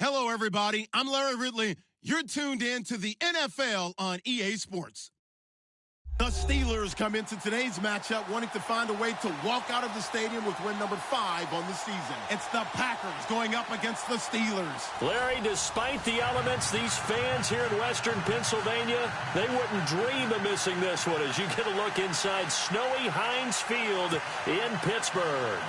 Hello, everybody. I'm Larry Ridley. You're tuned in to the NFL on EA Sports. The Steelers come into today's matchup wanting to find a way to walk out of the stadium with win number 5 on the season. It's the Packers going up against the Steelers. Larry, despite the elements, these fans here in western Pennsylvania, they wouldn't dream of missing this one as you get a look inside snowy Heinz Field in Pittsburgh.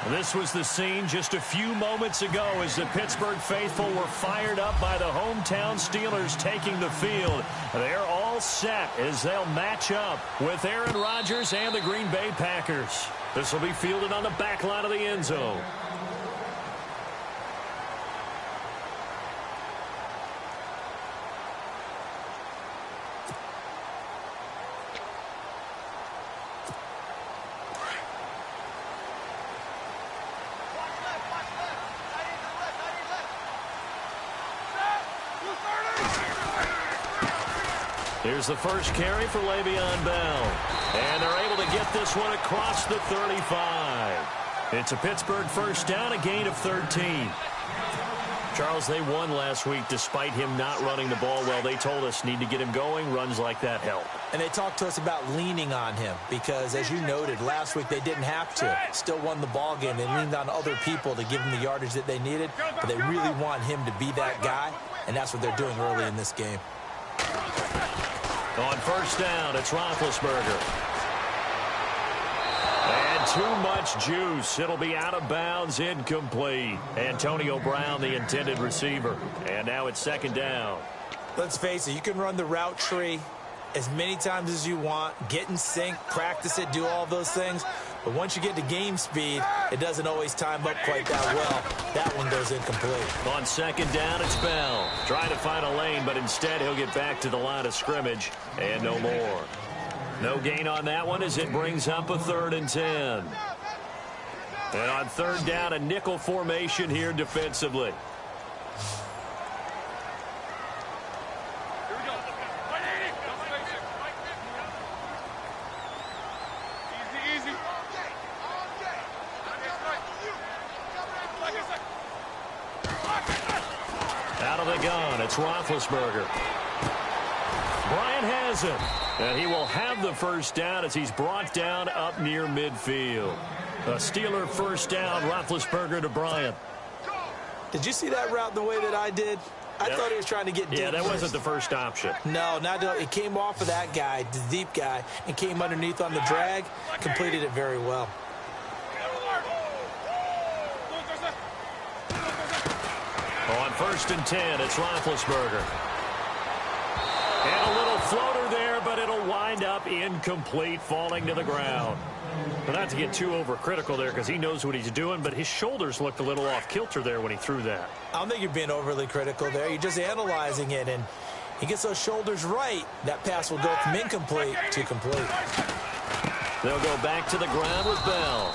This was the scene just a few moments ago as the Pittsburgh faithful were fired up by the hometown Steelers taking the field. They're all set as they'll match up with Aaron Rodgers and the Green Bay Packers. This will be fielded on the back line of the end zone. Here's the first carry for Le'Veon Bell. And they're able to get this one across the 35. It's a Pittsburgh first down, a gain of 13. Charles, they won last week despite him not running the ball well. They told us need to get him going. Runs like that help. And they talked to us about leaning on him because, as you noted, last week they didn't have to. Still won the ball game. They leaned on other people to give them the yardage that they needed, but they really want him to be that guy, and that's what they're doing early in this game. On first down, it's Roethlisberger. And too much juice. It'll be out of bounds, incomplete. Antonio Brown, the intended receiver. And now it's second down. Let's face it, you can run the route tree as many times as you want, get in sync, practice it, do all those things. But once you get to game speed, it doesn't always time up quite that well. That one goes incomplete. On second down, it's Bell. Trying to find a lane, but instead he'll get back to the line of scrimmage and no more. No gain on that one as it brings up a 3rd and 10. And on third down, a nickel formation here defensively. It's Roethlisberger. Bryant has it. And he will have the first down as he's brought down up near midfield. A Steeler first down, Roethlisberger to Bryant. Did you see that route the way that I did? I thought he was trying to get deep. Yeah, that wasn't the first option. No, it came off of that guy, the deep guy, and came underneath on the drag. Completed it very well. On first and 10, it's Roethlisberger. And a little floater there, but it'll wind up incomplete, falling to the ground. But not to get too overcritical there because he knows what he's doing, but his shoulders looked a little off kilter there when he threw that. I don't think you're being overly critical there. You're just analyzing it, and he gets those shoulders right. That pass will go from incomplete to complete. They'll go back to the ground with Bell.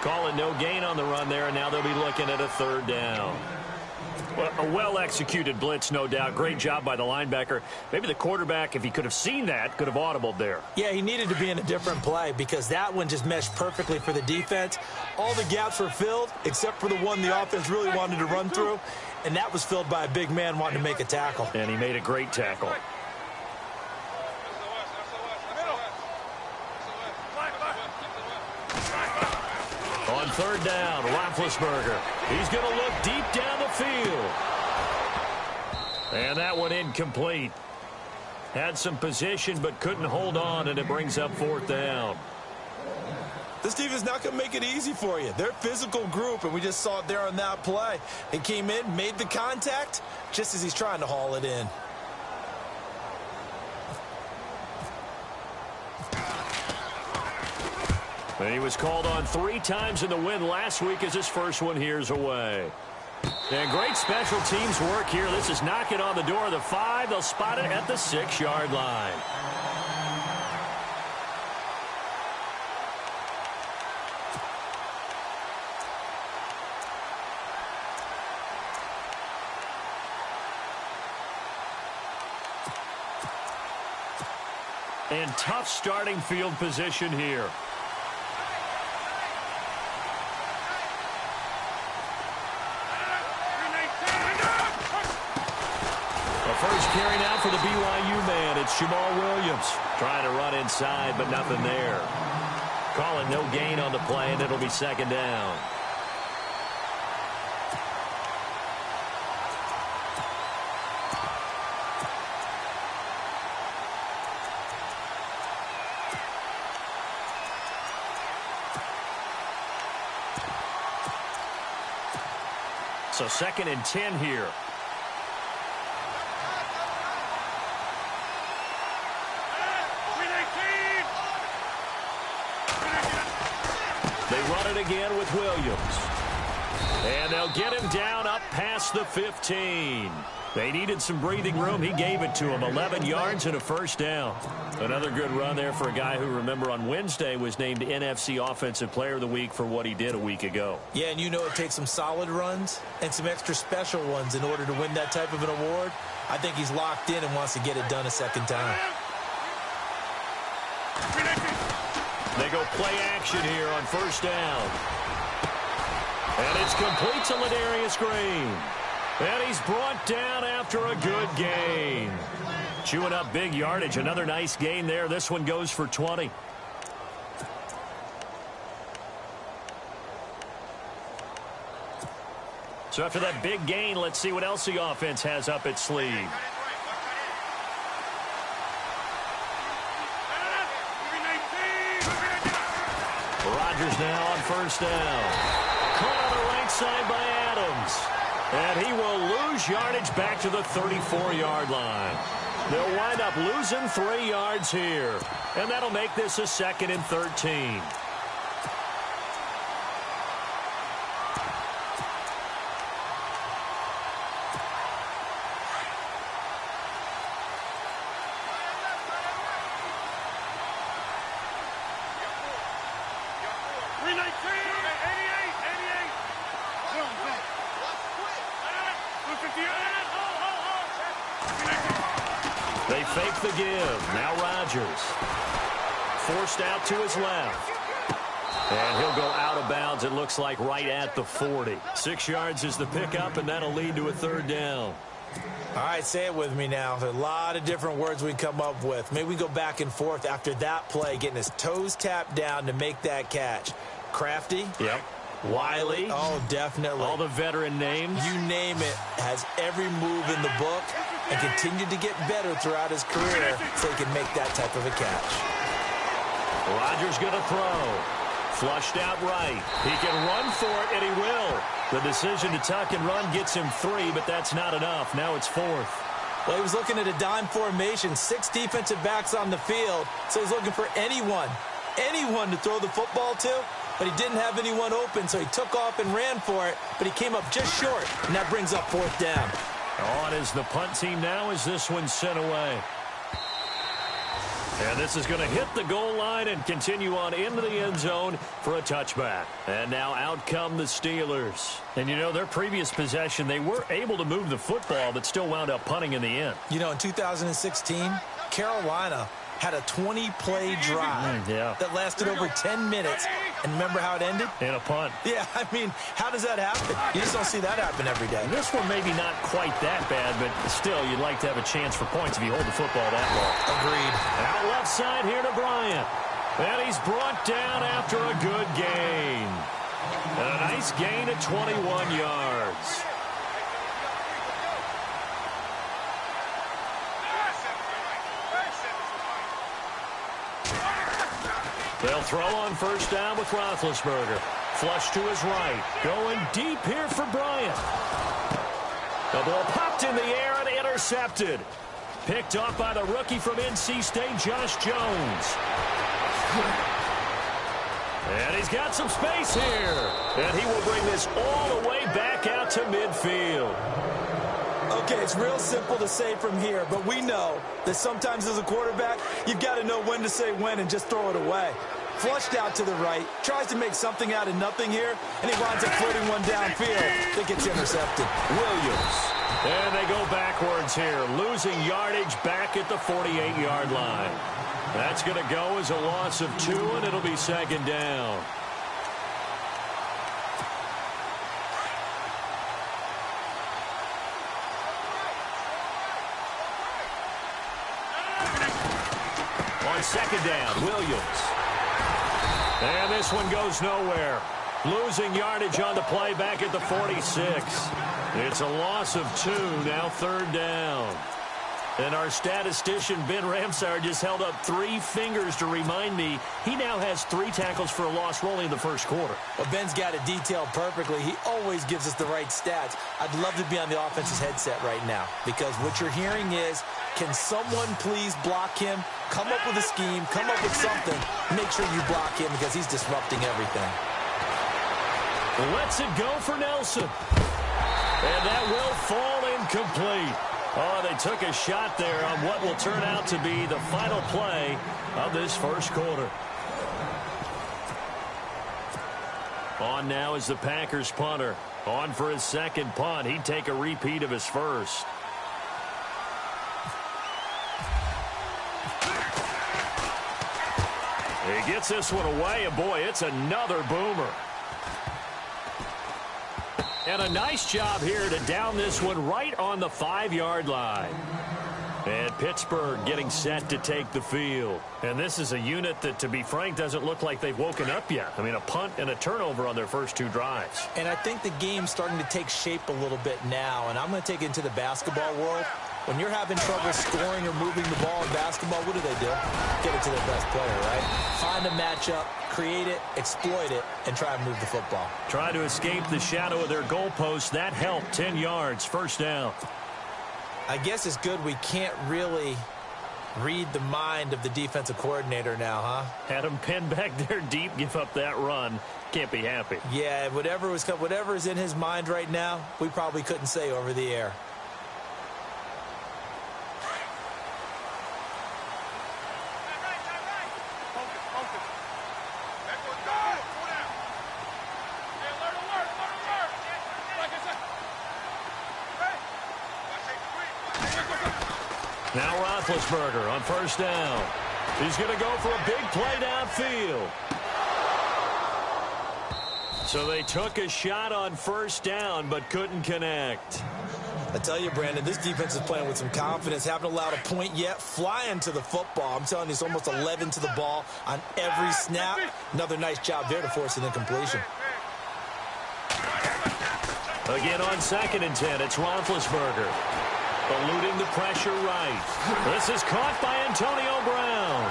Calling no gain on the run there, and now they'll be looking at a 3rd down. Well, a well-executed blitz, no doubt. Great job by the linebacker. Maybe the quarterback, if he could have seen that, could have audibled there. Yeah, he needed to be in a different play because that one just meshed perfectly for the defense. All the gaps were filled except for the one the offense really wanted to run through, and that was filled by a big man wanting to make a tackle. And he made a great tackle. On third down, Roethlisberger. He's going to look deep down the field. And that one incomplete. Had some position but couldn't hold on, and it brings up 4th down. This team is not going to make it easy for you. They're a physical group, and we just saw it there on that play. He came in, made the contact, just as he's trying to haul it in. And he was called on 3 times in the win last week as his first one here's away. And great special teams work here. This is knocking on the door of the 5. They'll spot it at the 6-yard line. And tough starting field position here. First carry now for the BYU man. It's Jamal Williams trying to run inside, but nothing there. Calling no gain on the play, and it'll be 2nd down. So 2nd and 10 here. They run it again with Williams. And they'll get him down up past the 15. They needed some breathing room. He gave it to him. 11 yards and a first down. Another good run there for a guy who, remember, on Wednesday was named NFC Offensive Player of the Week for what he did a week ago. Yeah, and you know it takes some solid runs and some extra special ones in order to win that type of an award. I think he's locked in and wants to get it done a second time. They go play action here on first down. And it's complete to Ladarius Green. And he's brought down after a good gain. Chewing up big yardage. Another nice gain there. This one goes for 20. So after that big gain, let's see what else the offense has up its sleeve. Rodgers now on first down. Caught on the right side by Adams. And he will lose yardage back to the 34-yard line. They'll wind up losing 3 yards here. And that'll make this a 2nd and 13. They fake the give. Now Rodgers. Forced out to his left. And he'll go out of bounds, it looks like, right at the 40. 6 yards is the pickup, and that'll lead to a 3rd down. All right, say it with me now. There's a lot of different words we come up with. Maybe we go back and forth after that play, getting his toes tapped down to make that catch. Crafty. Yep. Wiley. Oh, definitely. All the veteran names. You name it. Has every move in the book and continued to get better throughout his career so he can make that type of a catch. Rodgers going to throw. Flushed out right. He can run for it, and he will. The decision to tuck and run gets him 3, but that's not enough. Now it's 4th. Well, he was looking at a dime formation, 6 defensive backs on the field, so he's looking for anyone to throw the football to, but he didn't have anyone open, so he took off and ran for it, but he came up just short, and that brings up 4th down. On is the punt team now as this one's sent away. And this is going to hit the goal line and continue on into the end zone for a touchback. And now out come the Steelers. And, you know, their previous possession, they were able to move the football, but still wound up punting in the end. You know, in 2016, Carolina had a 20-play drive that lasted over 10 minutes. And remember how it ended? In a punt. Yeah, I mean, how does that happen? You just don't see that happen every day. This one maybe not quite that bad, but still, you'd like to have a chance for points if you hold the football that long. Agreed. Out left side here to Bryant. And he's brought down after a good gain. And a nice gain at 21 yards. They'll throw on first down with Roethlisberger. Flush to his right. Going deep here for Bryant. The ball popped in the air and intercepted. Picked off by the rookie from NC State, Josh Jones. And he's got some space here. And he will bring this all the way back out to midfield. Okay, it's real simple to say from here, but we know that sometimes as a quarterback, you've got to know when to say when and just throw it away. Flushed out to the right, tries to make something out of nothing here, and he winds up floating one downfield that gets intercepted. Williams. And they go backwards here, losing yardage back at the 48-yard line. That's going to go as a loss of 2, and it'll be 2nd down. On 2nd down, Williams. And this one goes nowhere. Losing yardage on the play back at the 46. It's a loss of 2, now 3rd down. And our statistician, Ben Ramsar, just held up 3 fingers to remind me he now has 3 tackles for a loss only in the first quarter. Well, Ben's got it detailed perfectly. He always gives us the right stats. I'd love to be on the offense's headset right now because what you're hearing is, can someone please block him? Come up with a scheme. Come up with something. Make sure you block him because he's disrupting everything. Lets it go for Nelson. And that will fall incomplete. Oh, they took a shot there on what will turn out to be the final play of this first quarter. On now is the Packers punter. On for his second punt. He'd take a repeat of his first. He gets this one away, and boy, it's another boomer. And a nice job here to down this one right on the 5-yard line. And Pittsburgh getting set to take the field. And this is a unit that, to be frank, doesn't look like they've woken up yet. I mean, a punt and a turnover on their first 2 drives. And I think the game's starting to take shape a little bit now. And I'm going to take it into the basketball world. When you're having trouble scoring or moving the ball in basketball, what do? Get it to their best player, right? Find a matchup, create it, exploit it, and try and move the football. Try to escape the shadow of their goalpost. That helped. 10 yards, first down. I guess it's good we can't really read the mind of the defensive coordinator now, huh? Had him pinned back there deep, give up that run. Can't be happy. Yeah, whatever is in his mind right now, we probably couldn't say over the air. Now Roethlisberger on first down. He's going to go for a big play downfield. So they took a shot on first down but couldn't connect. I tell you, Brandon, this defense is playing with some confidence. Haven't allowed a point yet. Flying to the football. I'm telling you, it's almost 11 to the ball on every snap. Another nice job there to force an incompletion. Again on 2nd and 10, it's Roethlisberger. Eluding the pressure right. This is caught by Antonio Brown.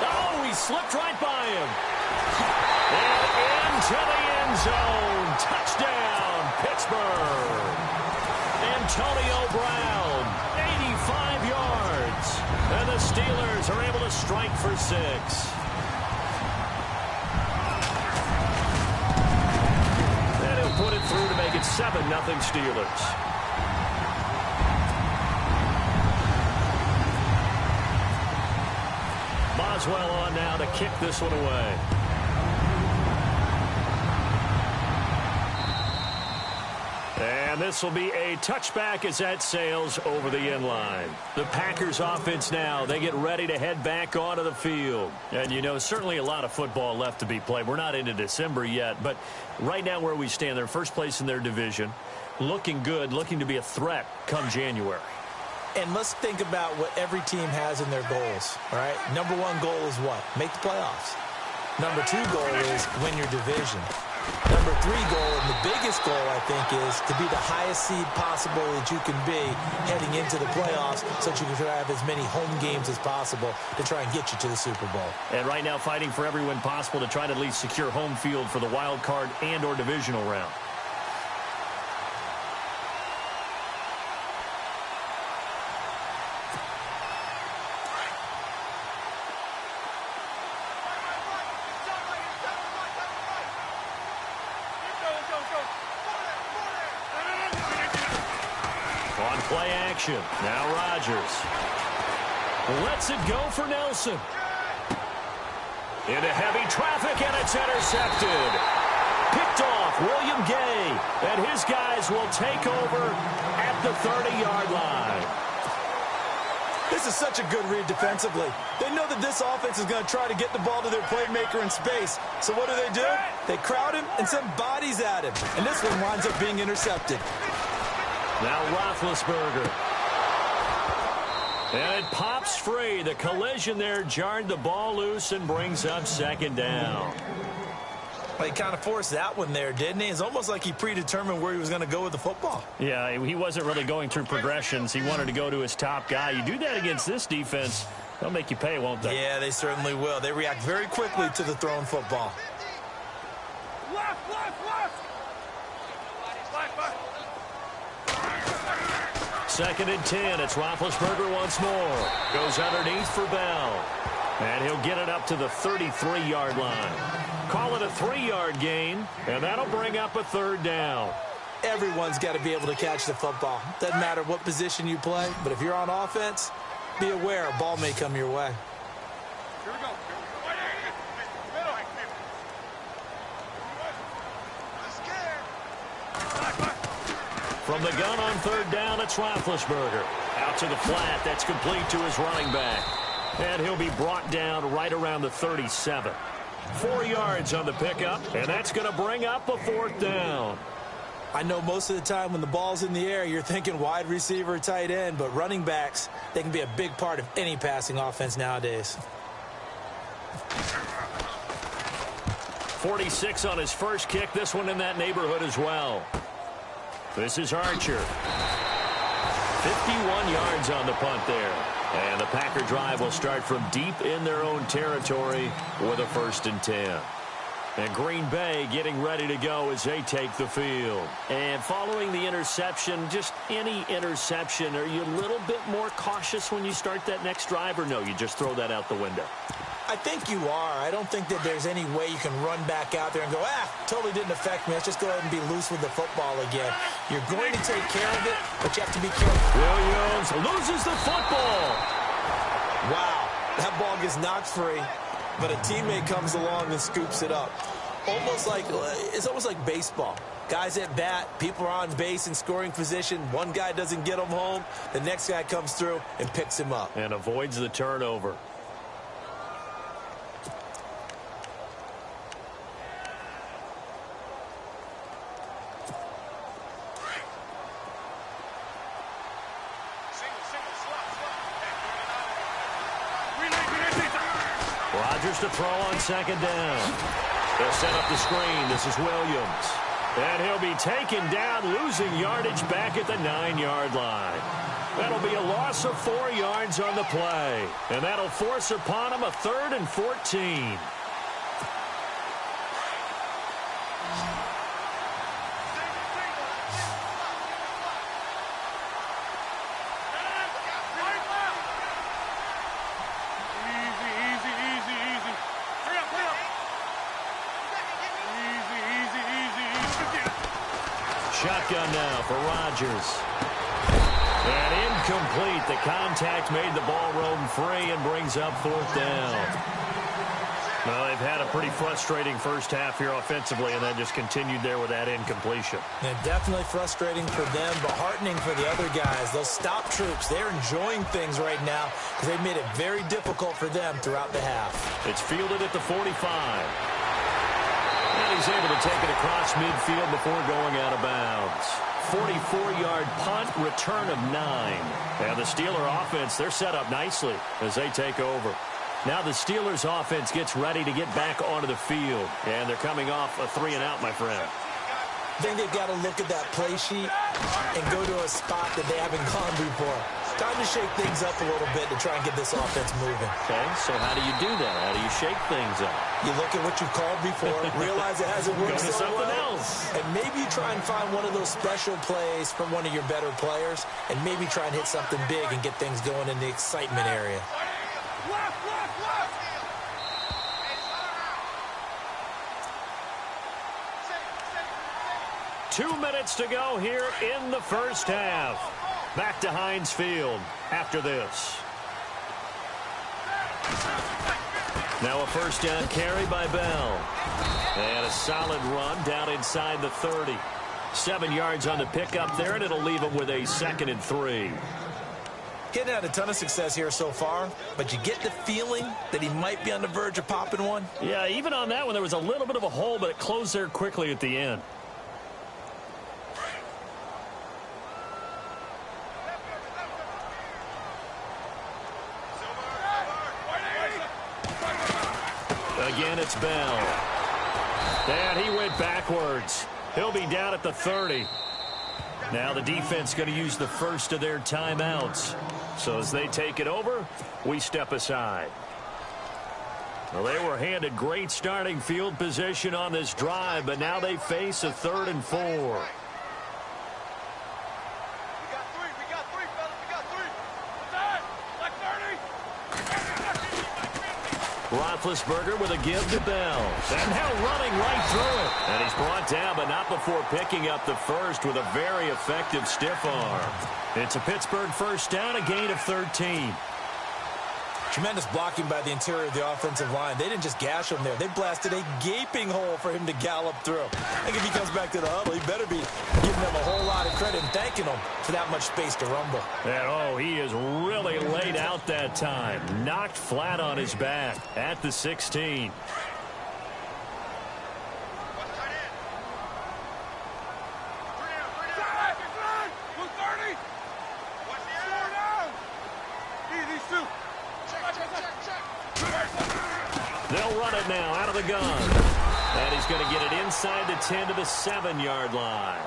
Oh, he slipped right by him. And into the end zone. Touchdown, Pittsburgh. Antonio Brown, 85 yards. And the Steelers are able to strike for 6. Put it through to make it 7-0 Steelers. Boswell on now to kick this one away. And this will be a touchback as that sails over the end line. The Packers offense now, they get ready to head back onto the field. And, you know, certainly a lot of football left to be played. We're not into December yet, but right now where we stand, they're first place in their division. Looking good, looking to be a threat come January. And let's think about what every team has in their goals, all right? Number 1 goal is what? Make the playoffs. Number 2 goal is win your division. Number 3 goal, and the biggest goal, I think, is to be the highest seed possible that you can be heading into the playoffs so that you can have as many home games as possible to try and get you to the Super Bowl. And right now fighting for every win possible to try to at least secure home field for the wild card and or divisional round. Play action. Now Rodgers. Lets it go for Nelson. Into heavy traffic, and it's intercepted. Picked off William Gay. And his guys will take over at the 30-yard line. This is such a good read defensively. They know that this offense is going to try to get the ball to their playmaker in space. So what do? They crowd him and send bodies at him. And this one winds up being intercepted. Now Roethlisberger. And it pops free. The collision there jarred the ball loose and brings up 2nd down. Well, he kind of forced that one there, didn't he? It's almost like he predetermined where he was going to go with the football. Yeah, he wasn't really going through progressions. He wanted to go to his top guy. You do that against this defense, they'll make you pay, won't they? Yeah, they certainly will. They react very quickly to the thrown football. Left, left, left. Second and 10. It's Roethlisberger once more. Goes underneath for Bell. And he'll get it up to the 33-yard line. Call it a 3-yard gain, and that'll bring up a third down. Everyone's got to be able to catch the football. Doesn't matter what position you play, but if you're on offense, be aware a ball may come your way. Here we go. From the gun on third down, it's Roethlisberger. Out to the flat. That's complete to his running back. And he'll be brought down right around the 37. 4 yards on the pickup, and that's going to bring up a fourth down. I know most of the time when the ball's in the air, you're thinking wide receiver, tight end, but running backs, they can be a big part of any passing offense nowadays. 46 on his first kick. This one in that neighborhood as well. This is Archer. 51 yards on the punt there. And the Packer drive will start from deep in their own territory with a 1st and 10. And Green Bay getting ready to go as they take the field. And following the interception, just any interception, are you a little bit more cautious when you start that next drive, or no, you just throw that out the window? I think you are. I don't think that there's any way you can run back out there and go, totally didn't affect me. Let's just go ahead and be loose with the football again. You're going to take care of it, but you have to be careful. Williams loses the football. Wow, that ball gets knocked free, but a teammate comes along and scoops it up. It's almost like baseball. Guys at bat, people are on base in scoring position. One guy doesn't get him home. The next guy comes through and picks him up. And avoids the turnover. Rodgers to throw on second down. They'll set up the screen. This is Williams. And he'll be taken down, losing yardage back at the 9-yard line. That'll be a loss of 4 yards on the play. And that'll force upon him a 3rd and 14. Shotgun now for Rodgers. And incomplete. The contact made the ball roam free and brings up 4th down. Well, they've had a pretty frustrating first half here offensively, and then just continued there with that incompletion. And definitely frustrating for them, but heartening for the other guys. Those stop troops, they're enjoying things right now because they've made it very difficult for them throughout the half. It's fielded at the 45. And he's able to take it across midfield before going out of bounds. 44-yard punt, return of 9. And the Steeler offense, they're set up nicely as they take over. Now the Steelers offense gets ready to get back onto the field. And they're coming off a 3-and-out, my friend. I think they've got to look at that play sheet and go to a spot that they haven't gone before. Time to shake things up a little bit to try and get this offense moving. Okay, so how do you do that? How do you shake things up? You look at what you've called before, realize it hasn't worked Go to so something well, else. and maybe try and find one of those special plays from one of your better players, and maybe try and hit something big and get things going in the excitement area. Left, left, left. 2 minutes to go here in the first half. Back to Heinz Field after this. Now a first down carry by Bell. And a solid run down inside the 30. 7 yards on the pickup there, and it'll leave him with a 2nd and 3. Getting had a ton of success here so far, but you get the feeling that he might be on the verge of popping one. Yeah, even on that one, there was a little bit of a hole, but it closed there quickly at the end. Again, it's Bell. And he went backwards. He'll be down at the 30. Now the defense going to use the first of their timeouts. So as they take it over, we step aside. Well, they were handed great starting field position on this drive, but now they face a 3rd and 4. Roethlisberger with a give to Bell. And now running right through it. And he's brought down, but not before picking up the first with a very effective stiff arm. It's a Pittsburgh first down, a gain of 13. Tremendous blocking by the interior of the offensive line. They didn't just gash him there. They blasted a gaping hole for him to gallop through. I think if he comes back to the huddle, he better be giving them a whole lot of credit and thanking them for that much space to rumble. And, he is really laid out that time. Knocked flat on his back at the 16. They'll run it now out of the gun. And he's going to get it inside the 10 to the 7-yard line.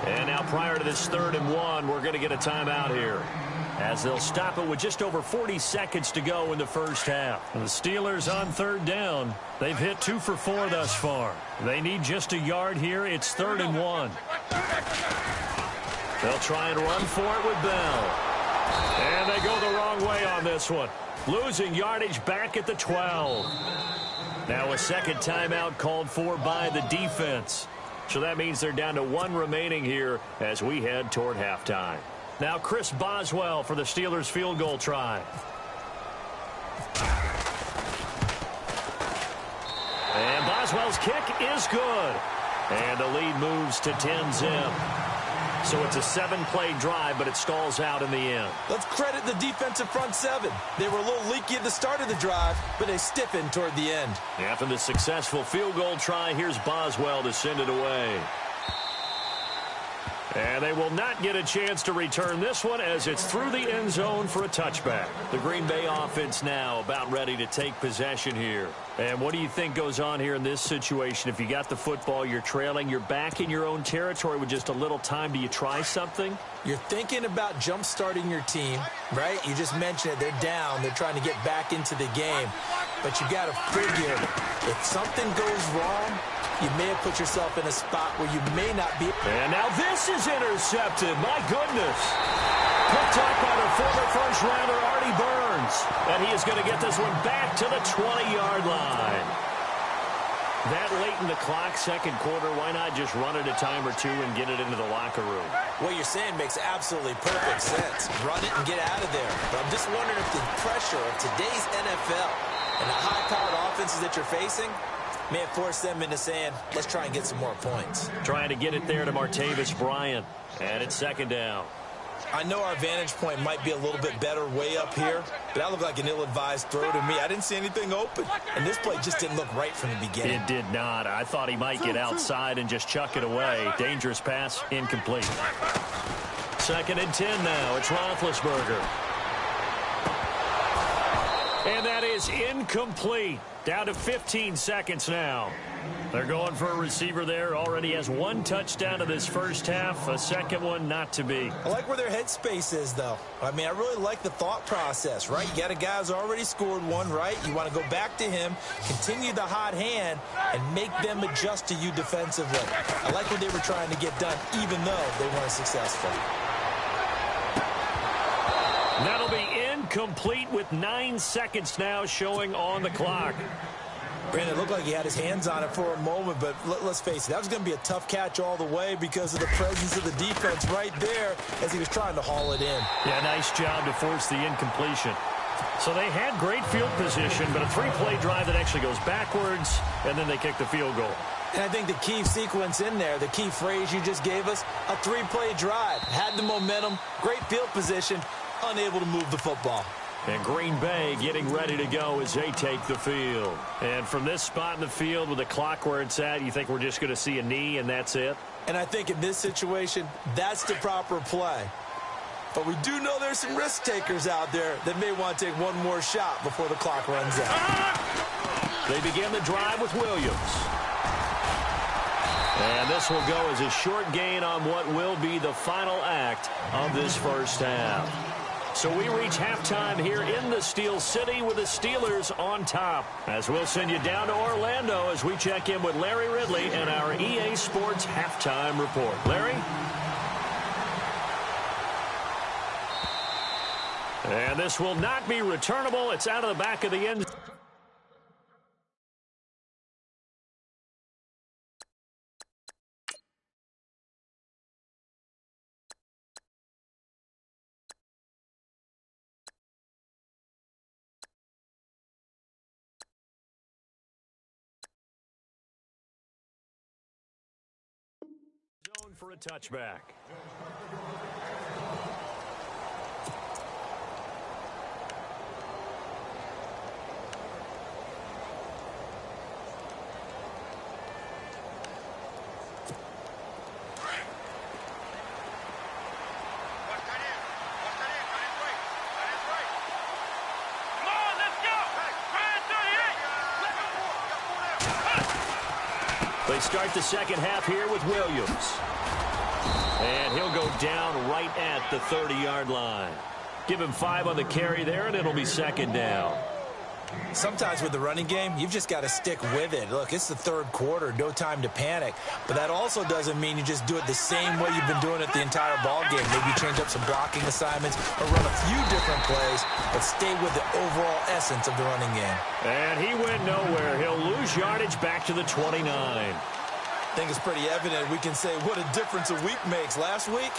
And now prior to this 3rd and 1, we're going to get a timeout here, as they'll stop it with just over 40 seconds to go in the first half. And the Steelers on 3rd down. They've hit 2 for 4 thus far. They need just a yard here. It's 3rd and 1. They'll try and run for it with Bell. And they go the wrong way on this one. Losing yardage back at the 12. Now a second timeout called for by the defense. So that means they're down to 1 remaining here as we head toward halftime. Now Chris Boswell for the Steelers field goal try. And Boswell's kick is good. And the lead moves to 10-zip. So it's a 7-play drive, but it stalls out in the end. Let's credit the defensive front 7. They were a little leaky at the start of the drive, but they stiffened toward the end. After the successful field goal try, here's Boswell to send it away. And they will not get a chance to return this one as it's through the end zone for a touchback. The Green Bay offense now about ready to take possession here. And what do you think goes on here in this situation? If you got the football, you're trailing, you're back in your own territory with just a little time. Do you try something? You're thinking about jump-starting your team, right? You just mentioned it. They're down. They're trying to get back into the game. But you got to figure if something goes wrong, you may have put yourself in a spot where you may not be. And now this is intercepted. My goodness. Picked up by the former first-rounder Artie Burns. And he is going to get this one back to the 20-yard line. That late in the clock, second quarter, why not just run it a time or two and get it into the locker room? What you're saying makes absolutely perfect sense. Run it and get out of there. But I'm just wondering if the pressure of today's NFL and the high-powered offenses that you're facing may have forced them into saying, let's try and get some more points. Trying to get it there to Martavis Bryant. And it's second down. I know our vantage point might be a little bit better way up here, but that looked like an ill-advised throw to me. I didn't see anything open, and this play just didn't look right from the beginning. It did not. I thought he might get outside and just chuck it away. Dangerous pass, incomplete. Second and 10 now. It's Roethlisberger. And that is incomplete. Down to 15 seconds now. They're going for a receiver there. Already has 1 touchdown in this first half. A second one not to be. I like where their headspace is, though. I mean, I really like the thought process, right? You got a guy who's already scored 1, right? You want to go back to him, continue the hot hand, and make them adjust to you defensively. I like what they were trying to get done, even though they weren't successful. That'll be incomplete with 9 seconds now showing on the clock. Brandon, it looked like he had his hands on it for a moment, but let's face it, that was going to be a tough catch all the way because of the presence of the defense right there as he was trying to haul it in. Yeah, nice job to force the incompletion. So they had great field position, but a 3-play drive that actually goes backwards, and then they kick the field goal. And I think the key sequence in there, the key phrase you just gave us, a 3-play drive. Had the momentum, great field position, unable to move the football. And Green Bay getting ready to go as they take the field. And from this spot in the field with the clock where it's at, you think we're just going to see a knee and that's it? And I think in this situation, that's the proper play. But we do know there's some risk takers out there that may want to take one more shot before the clock runs out. They begin the drive with Williams. And this will go as a short gain on what will be the final act of this first half. So we reach halftime here in the Steel City with the Steelers on top. As we'll send you down to Orlando as we check in with Larry Ridley and our EA Sports Halftime Report. Larry? And this will not be returnable. It's out of the back of the end. Zone for a touchback. They start the second half here with Williams. And he'll go down right at the 30-yard line. Give him 5 on the carry there, and it'll be second down. Sometimes with the running game, you've just got to stick with it. Look, it's the third quarter, no time to panic. But that also doesn't mean you just do it the same way you've been doing it the entire ball game. Maybe change up some blocking assignments or run a few different plays, but stay with the overall essence of the running game. And he went nowhere. He'll lose yardage back to the 29. I think it's pretty evident. We can say what a difference a week makes. Last week,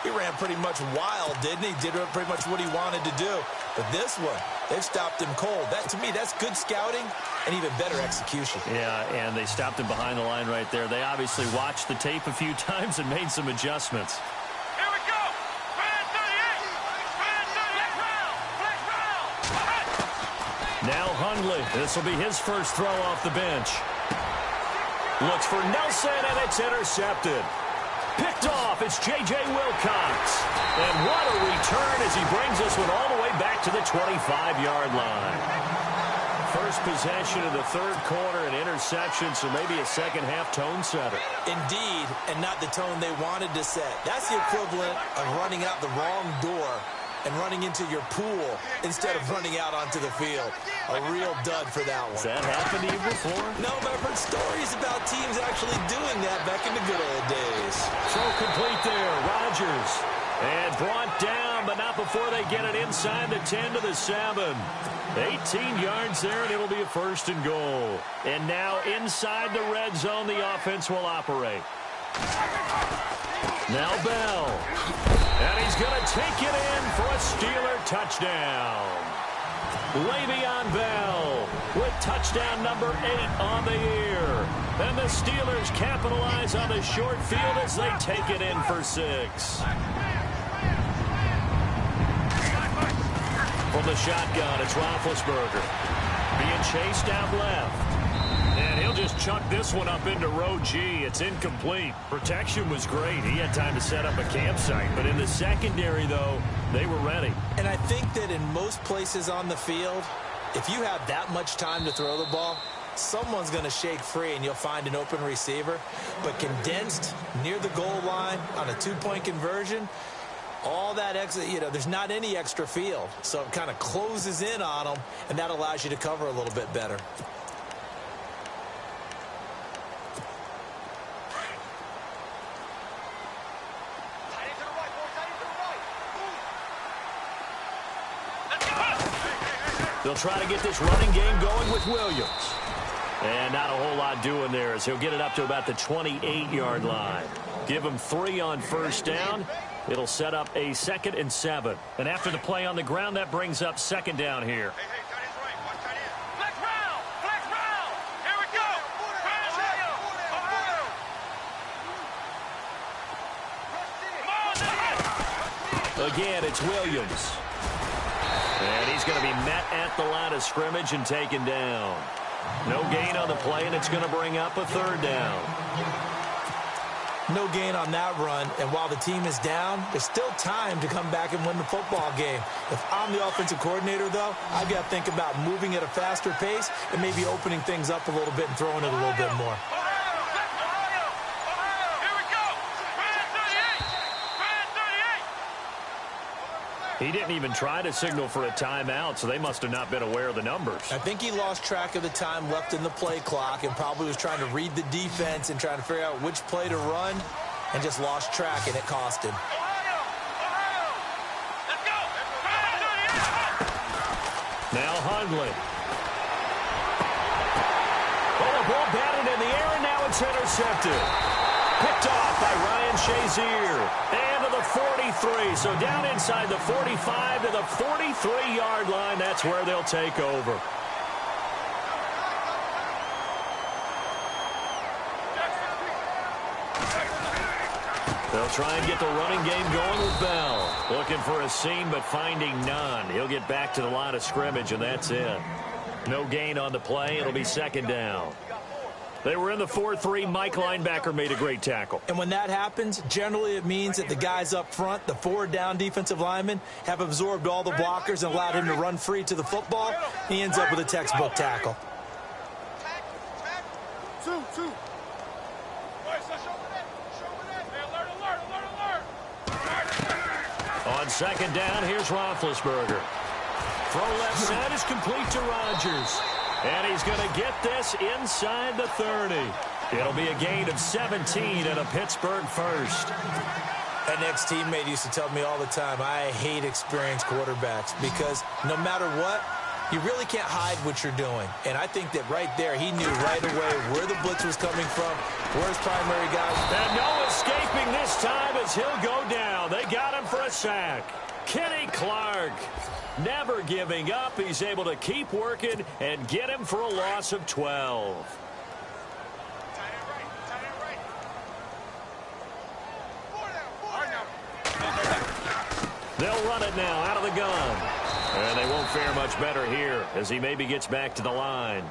he ran pretty much wild, didn't he? Did pretty much what he wanted to do. But this one, they've stopped him cold. That, to me, that's good scouting and even better execution. Yeah, and they stopped him behind the line right there. They obviously watched the tape a few times and made some adjustments. Here we go. Brand 38. Brand 38. Flex round. Now Hundley. This will be his first throw off the bench. Looks for Nelson, and it's intercepted. Picked off, it's J.J. Wilcox. And what a return as he brings this one all the way back to the 25-yard line. First possession of the third quarter, an interception, so maybe a second-half tone setter. Indeed, and not the tone they wanted to set. That's the equivalent of running out the wrong door and running into your pool instead of running out onto the field. A real dud for that one. Has that happened to you before? No, but I've heard stories about teams actually doing that back in the good old days. Throw complete there, Rodgers. And brought down, but not before they get it inside the 10 to the 7. 18 yards there, and it'll be a first and goal. And now inside the red zone, the offense will operate. Now Bell. And he's going to take it in for a Steeler touchdown. Le'Veon Bell with touchdown number 8 on the year. And the Steelers capitalize on the short field as they take it in for 6. From the shotgun, it's Roethlisberger. Being chased out left. And he'll just chuck this one up into row G. It's incomplete. Protection was great. He had time to set up a campsite. But in the secondary, though, they were ready. And I think that in most places on the field, if you have that much time to throw the ball, someone's going to shake free and you'll find an open receiver. But condensed near the goal line on a 2-point conversion, all that extra, there's not any extra field. So it kind of closes in on them, and that allows you to cover a little bit better. They'll try to get this running game going with Williams. And not a whole lot doing there as he'll get it up to about the 28-yard line. Give him 3 on first down. It'll set up a 2nd and 7. And after the play on the ground, that brings up second down here. Flex round. Flex round. Here we go. Brand Again, it's Williams. And he's going to be met at the line of scrimmage and taken down. No gain on the play, and it's going to bring up a 3rd down. No gain on that run, and while the team is down, there's still time to come back and win the football game. If I'm the offensive coordinator, though, I've got to think about moving at a faster pace and maybe opening things up a little bit and throwing it a little bit more. He didn't even try to signal for a timeout, so they must have not been aware of the numbers. I think he lost track of the time left in the play clock and probably was trying to read the defense and trying to figure out which play to run and just lost track, and it cost him. Now Hundley. Oh, the ball batted in the air, and now it's intercepted. Picked off by Ryan Shazier. And to the 43. So down inside the 45 to the 43-yard line. That's where they'll take over. They'll try and get the running game going with Bell. Looking for a seam, but finding none. He'll get back to the line of scrimmage, and that's it. No gain on the play. It'll be second down. They were in the 4-3. Mike linebacker made a great tackle. And when that happens, generally it means that the guys up front, the forward down defensive linemen, have absorbed all the blockers and allowed him to run free to the football. He ends up with a textbook tackle. On second down, here's Roethlisberger. Throw left side is complete to Rodgers. And he's going to get this inside the 30. It'll be a gain of 17 and a Pittsburgh first. An ex-teammate used to tell me all the time, I hate experienced quarterbacks because no matter what, you really can't hide what you're doing. And I think that right there, he knew right away where the blitz was coming from, where his primary guys. And no escaping this time as he'll go down. They got him for a sack. Kenny Clark. Never giving up. He's able to keep working and get him for a loss of 12. They'll run it now out of the gun. And they won't fare much better here as he maybe gets back to the line.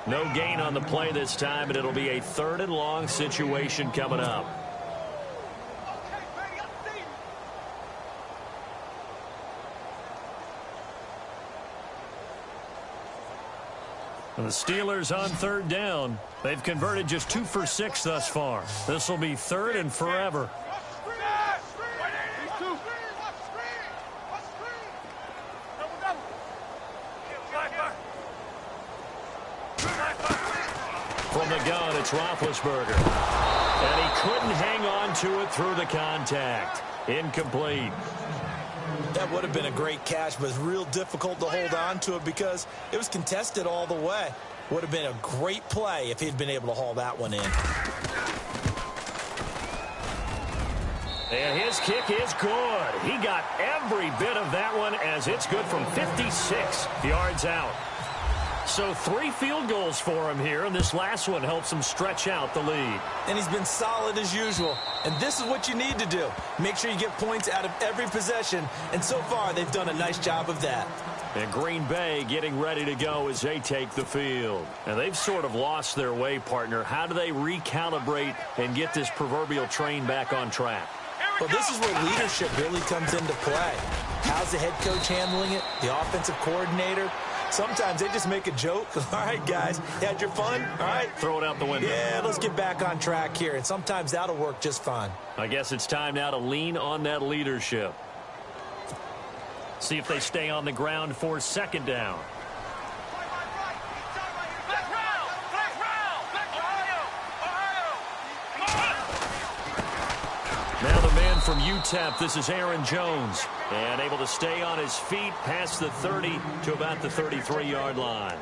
No gain on the play this time, and it'll be a 3rd and long situation coming up. The Steelers on 3rd down. They've converted just 2 for 6 thus far. This will be 3rd and forever. From the gun, it's Roethlisberger. And he couldn't hang on to it through the contact. Incomplete. That would have been a great catch, but it's real difficult to hold on to it because it was contested all the way. Would have been a great play if he'd been able to haul that one in. And his kick is good. He got every bit of that one as it's good from 56 yards out. So 3 field goals for him here, and this last one helps him stretch out the lead. And he's been solid as usual. And this is what you need to do. Make sure you get points out of every possession. And so far, they've done a nice job of that. And Green Bay getting ready to go as they take the field. And they've sort of lost their way, partner. How do they recalibrate and get this proverbial train back on track? Well, this is where leadership really comes into play. How's the head coach handling it? The offensive coordinator? Sometimes they just make a joke. All right, guys, you had your fun? All right. Throw it out the window. Yeah, let's get back on track here. And sometimes that'll work just fine. I guess it's time now to lean on that leadership. See if they stay on the ground for 2nd down. Now the man from UTEP, this is Aaron Jones. And able to stay on his feet past the 30 to about the 33-yard line.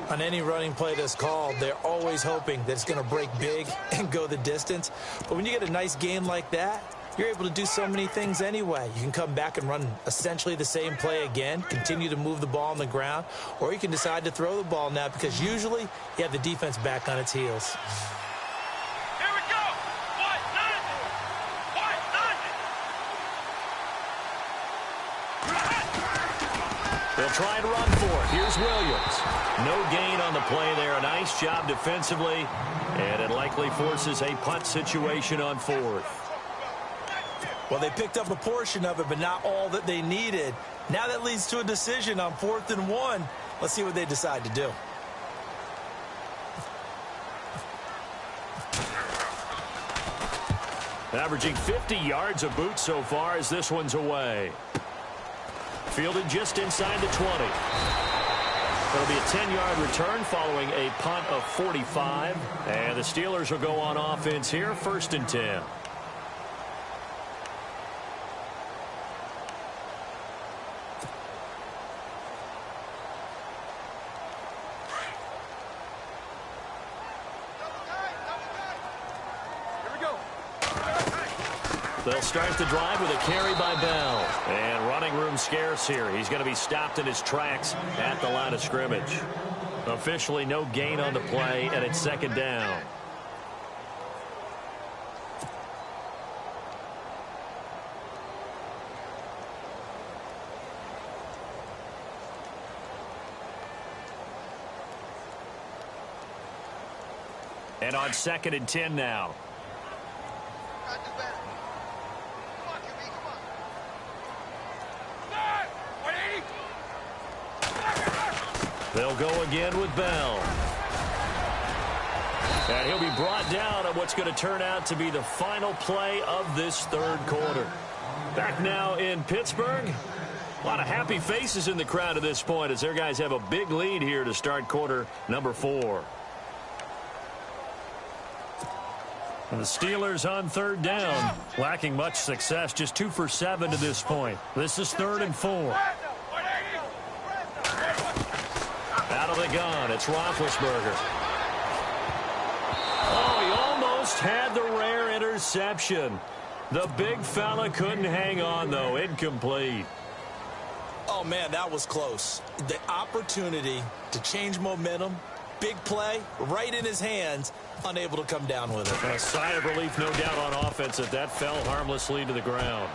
On any running play that's called, they're always hoping that it's going to break big and go the distance. But when you get a nice game like that, you're able to do so many things anyway. You can come back and run essentially the same play again, continue to move the ball on the ground, or you can decide to throw the ball now because usually you have the defense back on its heels. They'll try and run for it. Here's Williams. No gain on the play there. A nice job defensively, and it likely forces a punt situation on 4th. Well, they picked up a portion of it, but not all that they needed. Now that leads to a decision on 4th and 1. Let's see what they decide to do. Averaging 50 yards a boot so far as this one's away. Fielded just inside the 20. It'll be a 10-yard return following a punt of 45. And the Steelers will go on offense here, 1st and 10. They'll start the drive with a carry by Bell. And running room scarce here. He's going to be stopped in his tracks at the line of scrimmage. Officially no gain on the play, and it's 2nd down. And on 2nd and 10 now. They'll go again with Bell. And he'll be brought down on what's going to turn out to be the final play of this 3rd quarter. Back now in Pittsburgh. A lot of happy faces in the crowd at this point as their guys have a big lead here to start quarter number 4. And the Steelers on 3rd down. Lacking much success, just 2 for 7 to this point. This is 3rd and 4. Out of the gun, it's Roethlisberger. Oh, he almost had the rare interception. The big fella couldn't hang on, though. Incomplete. Oh, man, that was close. The opportunity to change momentum, big play, right in his hands, unable to come down with it. A sigh of relief, no doubt, on offense that fell harmlessly to the ground.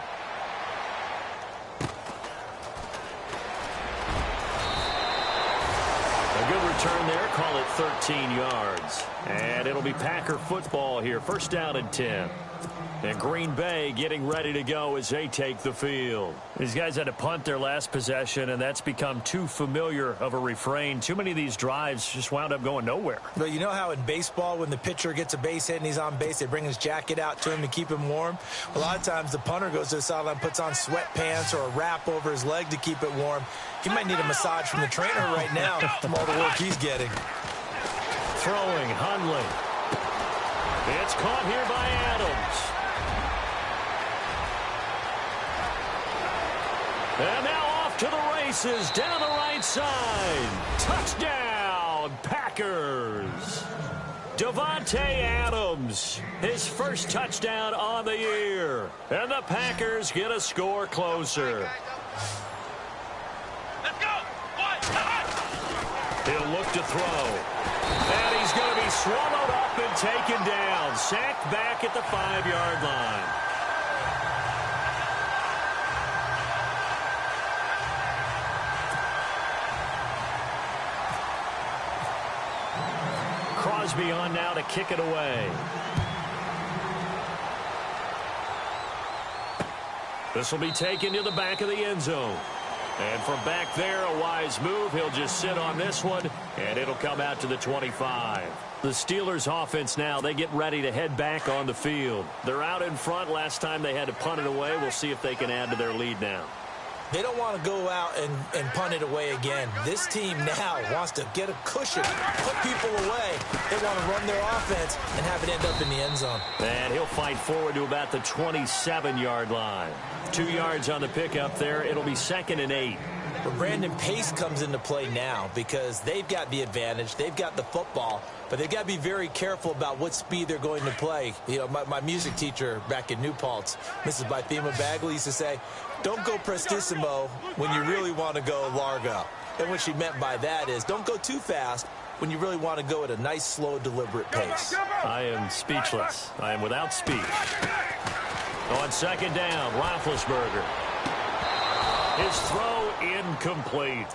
Good return there. Call it 13 yards. And it'll be Packer football here. 1st down and 10. And Green Bay getting ready to go as they take the field. These guys had to punt their last possession, and that's become too familiar of a refrain. Too many of these drives just wound up going nowhere. But you know how in baseball when the pitcher gets a base hit and he's on base, they bring his jacket out to him to keep him warm? A lot of times the punter goes to the sideline, puts on sweatpants or a wrap over his leg to keep it warm. He might need a massage from the trainer right now from all the work he's getting. Throwing, Hundley. It's caught here by Adams. And now off to the races down the right side. Touchdown, Packers. Davante Adams, his first touchdown on the year. And the Packers get a score closer. Let's go. He'll look to throw. And he's going to be swallowed up and taken down. Sacked back at the 5-yard line. Crosby on now to kick it away. This will be taken to the back of the end zone. And from back there, a wise move. He'll just sit on this one, and it'll come out to the 25. The Steelers offense now, they get ready to head back on the field. They're out in front. Last time they had to punt it away. We'll see if they can add to their lead now. They don't want to go out and punt it away again. This team now wants to get a cushion, put people away. They want to run their offense and have it end up in the end zone. And he'll fight forward to about the 27-yard line. 2 yards on the pickup there. It'll be 2nd and 8. But Brandon Pace comes into play now because they've got the advantage. They've got the football, but they've got to be very careful about what speed they're going to play. You know, my music teacher back in New Paltz, Mrs. Bythema Bagley, used to say, don't go prestissimo when you really want to go largo. And what she meant by that is don't go too fast when you really want to go at a nice, slow, deliberate pace. I am speechless. I am without speech. On 2nd down, Roethlisberger. His throw incomplete.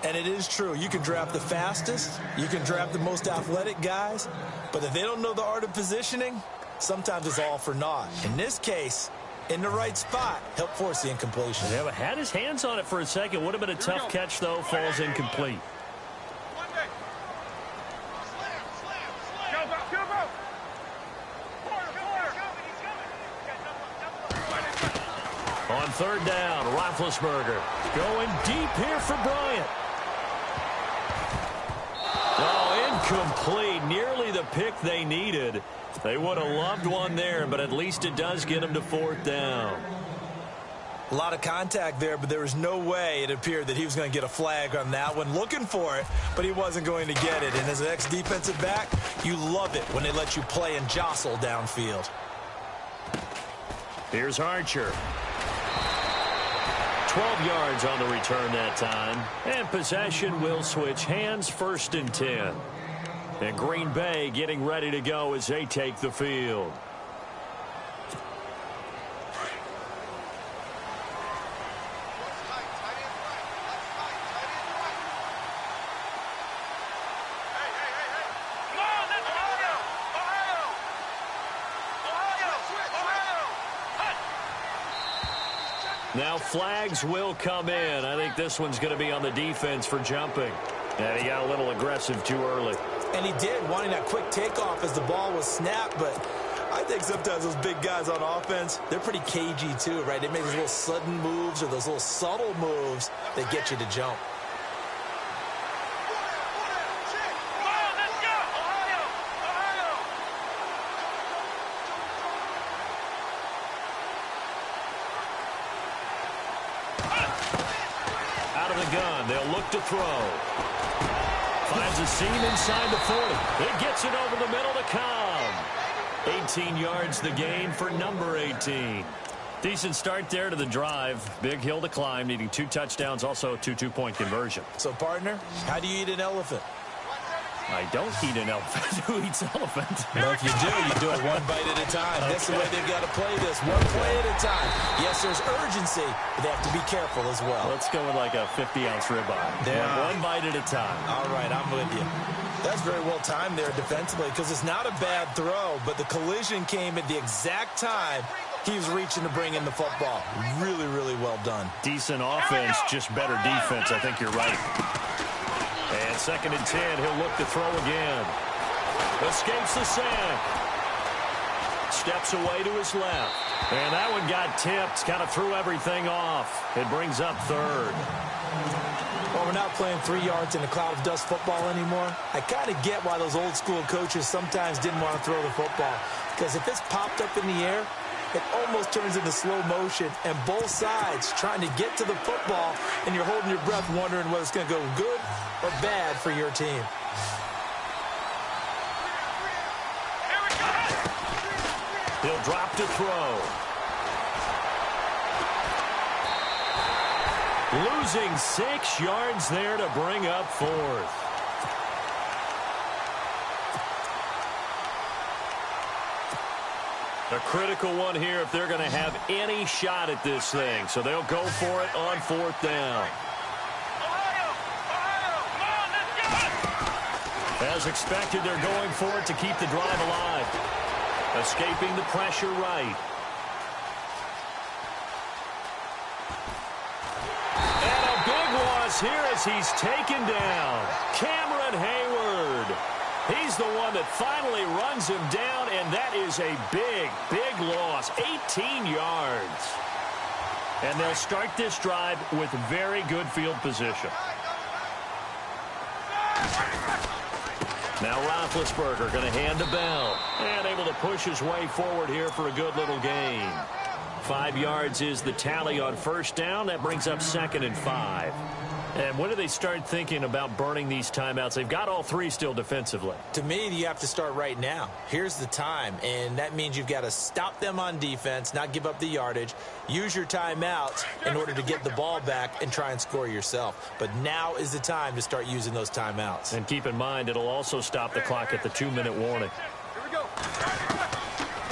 And it is true. You can draft the fastest. You can draft the most athletic guys. But if they don't know the art of positioning, sometimes it's all for naught. In this case, in the right spot, help force the incompletion. Yeah, had his hands on it for a second. Would have been a tough catch, though. Falls incomplete. On third down, Roethlisberger going deep here for Bryant. Oh, incomplete. Nearly the pick they needed. They would have loved one there, but at least it does get them to fourth down. A lot of contact there, but there was no way it appeared that he was going to get a flag on that one. Looking for it, but he wasn't going to get it. And as an ex-defensive back, you love it when they let you play and jostle downfield. Here's Archer. 12 yards on the return that time. And possession will switch hands, 1st and 10. And Green Bay getting ready to go as they take the field. Now flags will come in. I think this one's going to be on the defense for jumping. And he got a little aggressive too early. And he did, wanting that quick takeoff as the ball was snapped. But I think sometimes those big guys on offense, they're pretty cagey too, right? They make those little sudden moves or those little subtle moves that get you to jump. Gun. They'll look to throw. Finds a seam inside the 40. It gets it over the middle to Cobb. 18 yards the gain for number 18. Decent start there to the drive. Big hill to climb, needing 2 touchdowns, also a 2 two-point conversion. So, partner, how do you eat an elephant? I don't eat an elephant. Who eats elephant? Well, if you do it one bite at a time. Okay. That's the way they've got to play this. One play at a time. Yes, there's urgency, but they have to be careful as well. Let's go with like a 50-ounce ribeye. One bite at a time. All right, I'm with you. That's very well timed there defensively because it's not a bad throw, but the collision came at the exact time he was reaching to bring in the football. Really, really well done. Decent offense, just better defense. I think you're right. And 2nd and 10, he'll look to throw again. Escapes the sack. Steps away to his left. And that one got tipped, kind of threw everything off. It brings up 3rd. Well, we're not playing 3 yards in a cloud of dust football anymore. I kind of get why those old school coaches sometimes didn't want to throw the football. Because if it's popped up in the air, it almost turns into slow motion, and both sides trying to get to the football, and you're holding your breath wondering whether it's going to go good or bad for your team. He'll drop to throw. Losing 6 yards there to bring up 4th. A critical one here if they're going to have any shot at this thing. So they'll go for it on 4th down. As expected, they're going for it to keep the drive alive. Escaping the pressure right. And a big loss here as he's taken down. Cameron Hayward. He's the one that finally runs him down, and that is a big, big loss. 18 yards. And they'll start this drive with very good field position. Now Roethlisberger going to hand to Bell. And able to push his way forward here for a good little gain. 5 yards is the tally on 1st down. That brings up 2nd and 5. And when do they start thinking about burning these timeouts? They've got all 3 still defensively. To me, you have to start right now. Here's the time, and that means you've got to stop them on defense, not give up the yardage, use your timeouts in order to get the ball back and try and score yourself. But now is the time to start using those timeouts. And keep in mind, it'll also stop the clock at the 2-minute warning. Here we go.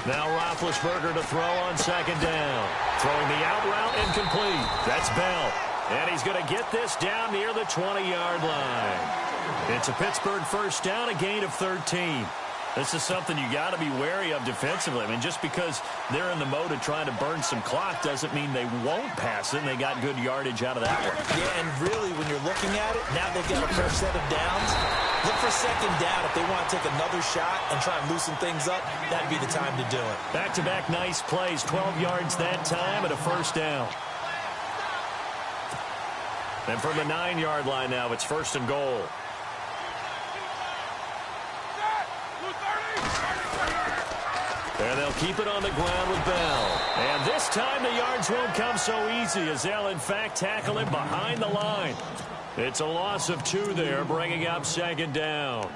Now Roethlisberger to throw on 2nd down. Throwing the out route incomplete. That's Bell. And he's going to get this down near the 20-yard line. It's a Pittsburgh 1st down, a gain of 13. This is something you got to be wary of defensively. I mean, just because they're in the mode of trying to burn some clock doesn't mean they won't pass it, and they got good yardage out of that one. Yeah, and really, when you're looking at it, now they've got a fresh set of downs. Look for second down. If they want to take another shot and try and loosen things up, that'd be the time to do it. Back-to-back nice plays, 12 yards that time and a first down. And from the 9-yard line now, it's first and goal. And they'll keep it on the ground with Bell. And this time the yards won't come so easy as they'll, in fact, tackle him behind the line. It's a loss of 2 there, bringing up second down.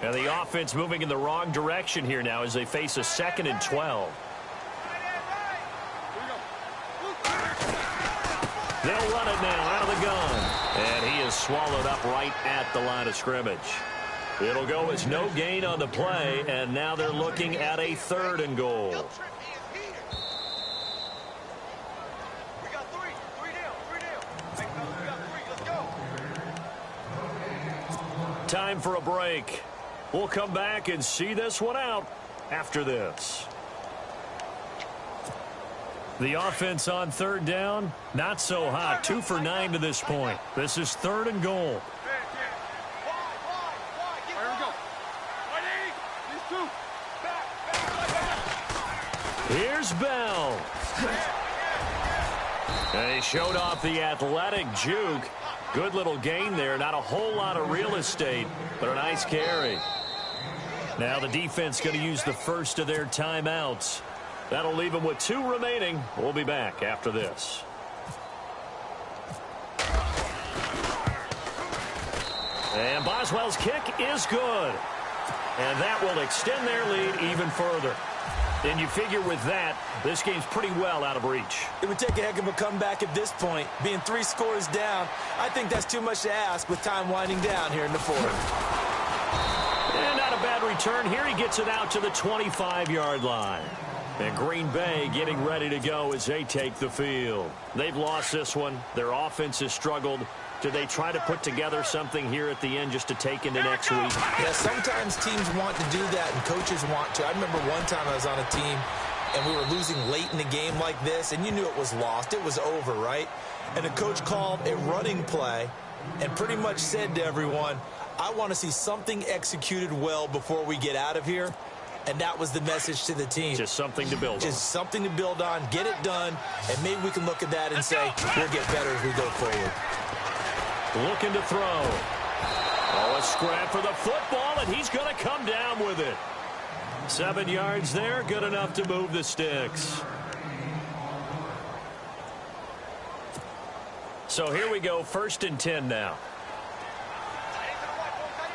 And the offense moving in the wrong direction here now as they face a 2nd and 12. They'll run it now out of the gun. And he is swallowed up right at the line of scrimmage. It'll go as no gain on the play, and now they're looking at a 3rd and goal. We got 3. 3 down. 3 down. Hey, fellas, we got 3. Let's go. Time for a break. We'll come back and see this one out after this. The offense on 3rd down, not so hot. 2 for 9 to this point. This is 3rd and goal. Here's Bell. And he showed off the athletic juke. Good little gain there. Not a whole lot of real estate, but a nice carry. Now the defense going to use the first of their timeouts. That'll leave them with 2 remaining. We'll be back after this. And Boswell's kick is good. And that will extend their lead even further. And you figure with that, this game's pretty well out of reach. It would take a heck of a comeback at this point. Being 3 scores down, I think that's too much to ask with time winding down here in the 4th. And not a bad return here. He gets it out to the 25-yard line. And Green Bay getting ready to go as they take the field. They've lost this one. Their offense has struggled. Do they try to put together something here at the end just to take into next week? Yeah, sometimes teams want to do that and coaches want to. I remember one time I was on a team and we were losing late in the game like this, and you knew it was lost. It was over, right? And the coach called a running play and pretty much said to everyone, I want to see something executed well before we get out of here. And that was the message to the team. Just something to build on. Just something to build on, get it done, and maybe we can look at that and say, we'll get better as we go forward. Looking to throw. Oh, a scrap for the football, and he's going to come down with it. 7 yards there, good enough to move the sticks. So here we go, 1st and 10 now.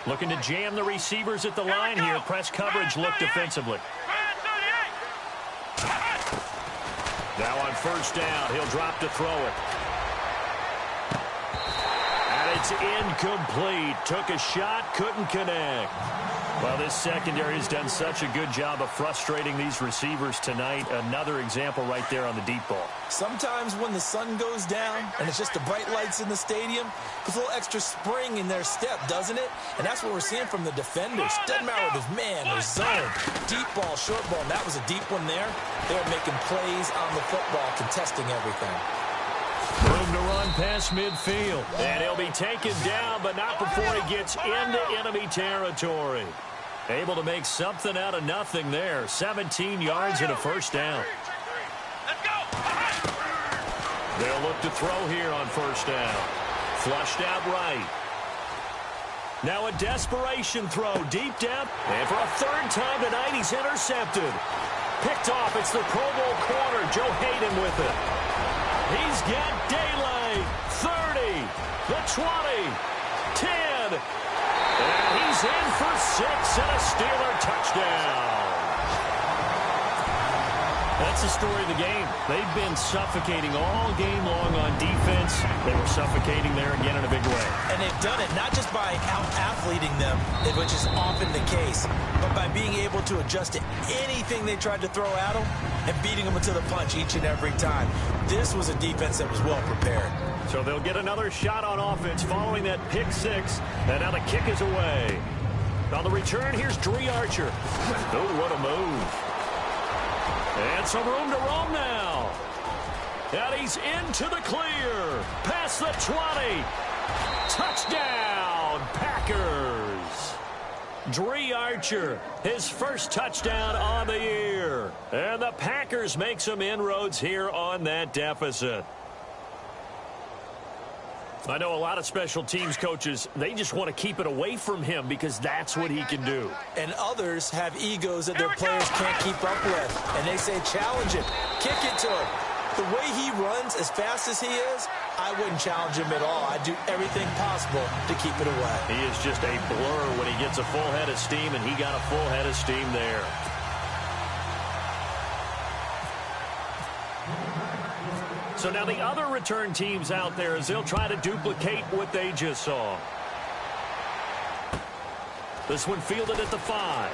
Looking to jam the receivers at the line here. Press coverage look defensively. Now on 1st down, he'll drop to throw it. And it's incomplete. Took a shot, couldn't connect. Well, this secondary has done such a good job of frustrating these receivers tonight. Another example right there on the deep ball. Sometimes when the sun goes down and it's just the bright lights in the stadium, there's a little extra spring in their step, doesn't it? And that's what we're seeing from the defenders. Doesn't matter if it's man or zone, deep ball, short ball, and that was a deep one there. They're making plays on the football, contesting everything. Room to run past midfield. And he'll be taken down, but not before he gets into enemy territory. Able to make something out of nothing there. 17 yards and a 1st down. They'll look to throw here on 1st down. Flushed out right. Now a desperation throw deep down. And for a 3rd time tonight, he's intercepted. Picked off. It's the Pro Bowl corner. Joe Hayden with it. He's got daylight. 30. The 20. 10. And he's in for 6 and a Steeler touchdown. That's the story of the game. They've been suffocating all game long on defense. They were suffocating there again in a big way. And they've done it not just by out-athleting them, which is often the case, but by being able to adjust to anything they tried to throw at them and beating them into the punch each and every time. This was a defense that was well prepared. So they'll get another shot on offense following that pick six. And now the kick is away. On the return, here's Dree Archer. Oh, what a move. And some room to roam now. And he's into the clear. Past the 20. Touchdown, Packers. Dree Archer, his first touchdown on the year. And the Packers make some inroads here on that deficit. I know a lot of special teams coaches, they just want to keep it away from him because that's what he can do. And others have egos that their players can't keep up with. And they say, challenge it. Kick it to him. The way he runs as fast as he is, I wouldn't challenge him at all. I'd do everything possible to keep it away. He is just a blur when he gets a full head of steam, and he got a full head of steam there. So now the other return teams out there as they'll try to duplicate what they just saw. This one fielded at the 5.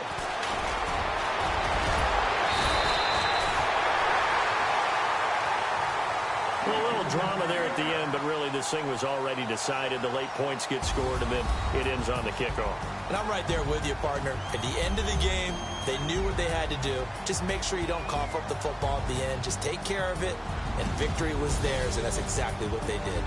A little drama there at the end, but really this thing was already decided. The late points get scored, and then it ends on the kickoff. And I'm right there with you, partner. At the end of the game, they knew what they had to do. Just make sure you don't cough up the football at the end. Just take care of it, and victory was theirs, and that's exactly what they did.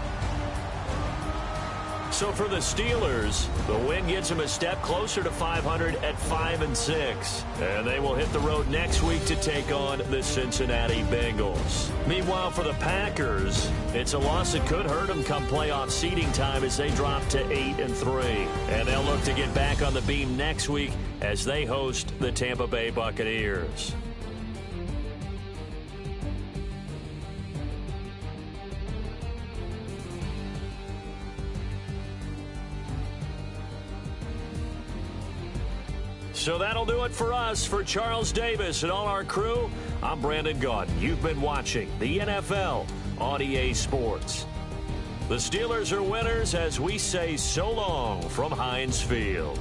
So for the Steelers, the win gets them a step closer to 500 at 5-6. And they will hit the road next week to take on the Cincinnati Bengals. Meanwhile, for the Packers, it's a loss that could hurt them come playoff seeding time as they drop to 8-3. And they'll look to get back on the beam next week as they host the Tampa Bay Buccaneers. So that'll do it for us. For Charles Davis and all our crew, I'm Brandon Gaudin. You've been watching the NFL on EA Sports. The Steelers are winners as we say so long from Heinz Field.